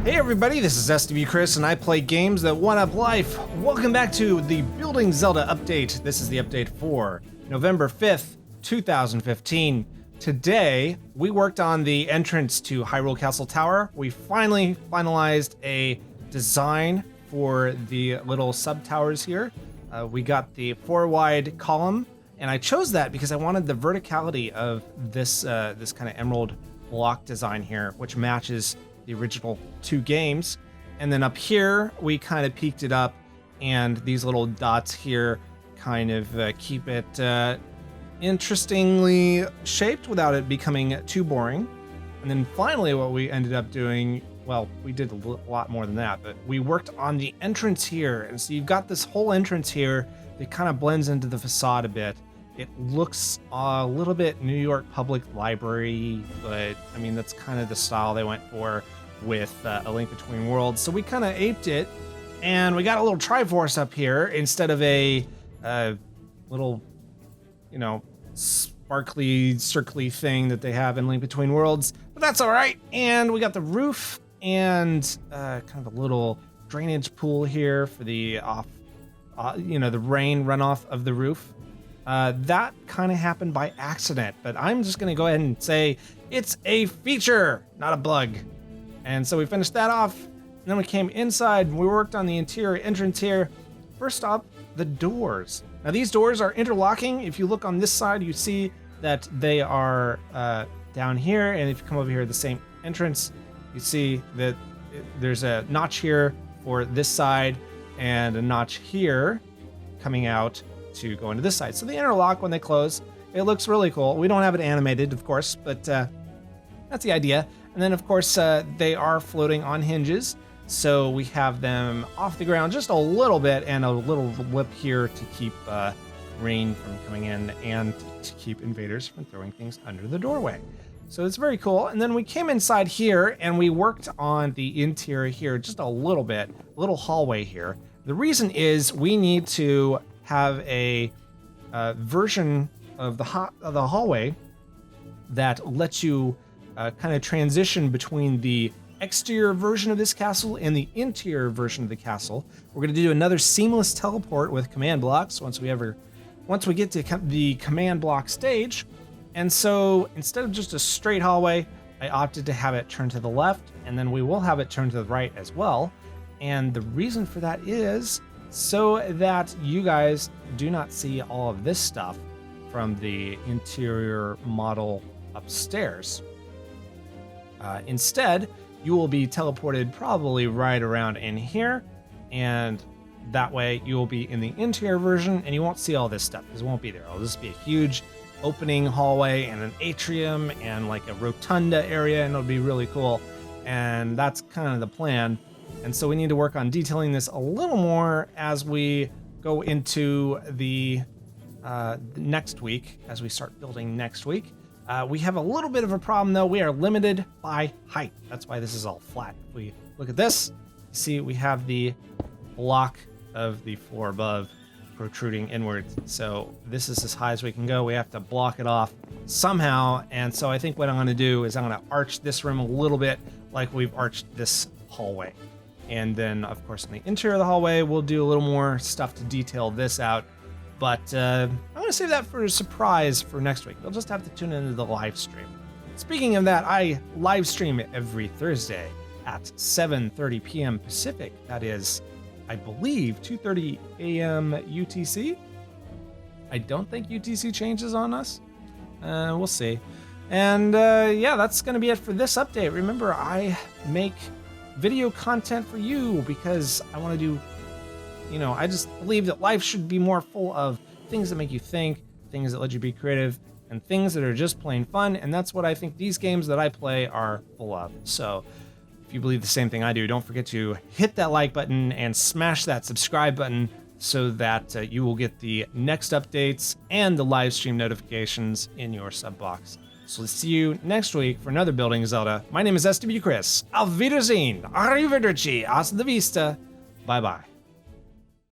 Hey everybody, this is SWChris and I play games that one-up life. Welcome back to the Building Zelda update. This is the update for November 5th, 2015. Today, we worked on the entrance to Hyrule Castle Tower. We finally finalized a design for the little sub-towers here. We got the 4-wide column, and I chose that because I wanted the verticality of this kind of emerald block design here, which matches the original 2 games. And then up here, we kind of peaked it up, and these little dots here kind of keep it interestingly shaped without it becoming too boring. And then finally what we ended up doing, well, we did a lot more than that, but we worked on the entrance here. And so you've got this whole entrance here that kind of blends into the facade a bit. It looks a little bit New York Public Library, but I mean, that's kind of the style they went for with A Link Between Worlds. So we kind of aped it, and we got a little Triforce up here instead of a little, you know, sparkly, circly thing that they have in Link Between Worlds, but that's all right. And we got the roof and kind of a little drainage pool here for the the rain runoff of the roof. That kind of happened by accident, but I'm just going to go ahead and say it's a feature, not a bug. And so we finished that off, and then we came inside and we worked on the interior entrance here. First up, the doors. Now these doors are interlocking. If you look on this side, you see that they are down here, and if you come over here, the same entrance, you see that there's a notch here for this side and a notch here coming out to go into this side. So they interlock when they close. It looks really cool. We don't have it animated, of course, but that's the idea. And then, of course, they are floating on hinges. So we have them off the ground just a little bit, and a little lip here to keep rain from coming in and to keep invaders from throwing things under the doorway. So it's very cool. And then we came inside here and we worked on the interior here just a little bit, a little hallway here. The reason is we need to have a version of the hallway that lets you kind of transition between the exterior version of this castle and the interior version of the castle. We're going to do another seamless teleport with command blocks once we get to the command block stage. And so instead of just a straight hallway, I opted to have it turn to the left, and then we will have it turn to the right as well. And the reason for that is so that you guys do not see all of this stuff from the interior model upstairs. Instead, you will be teleported probably right around in here, and that way you will be in the interior version and you won't see all this stuff because it won't be there. It'll just be a huge opening hallway and an atrium and like a rotunda area, and it'll be really cool. And that's kind of the plan. And so we need to work on detailing this a little more as we go into the next week, as we start building next week. We have a little bit of a problem though. We are limited by height. That's why this is all flat. If we look at this, see we have the block of the floor above protruding inwards. So this is as high as we can go. We have to block it off somehow. And so I think what I'm going to do is I'm going to arch this room a little bit like we've arched this hallway. And then, of course, in the interior of the hallway, we'll do a little more stuff to detail this out. But I'm going to save that for a surprise for next week. You'll just have to tune into the live stream. Speaking of that, I live stream every Thursday at 7:30 p.m. Pacific. That is, I believe, 2:30 a.m. UTC. I don't think UTC changes on us. We'll see. And yeah, that's going to be it for this update. Remember, I make video content for you because I want to do, I just believe that life should be more full of things that make you think, things that let you be creative, and things that are just plain fun. And that's what I think these games that I play are full of. So if you believe the same thing I do, don't forget to hit that like button and smash that subscribe button so that you will get the next updates and the live stream notifications in your sub box. So let's see you next week for another Building Zelda. My name is SWChris. Auf Wiedersehen. Arrivederci. Hasta la vista. Bye-bye.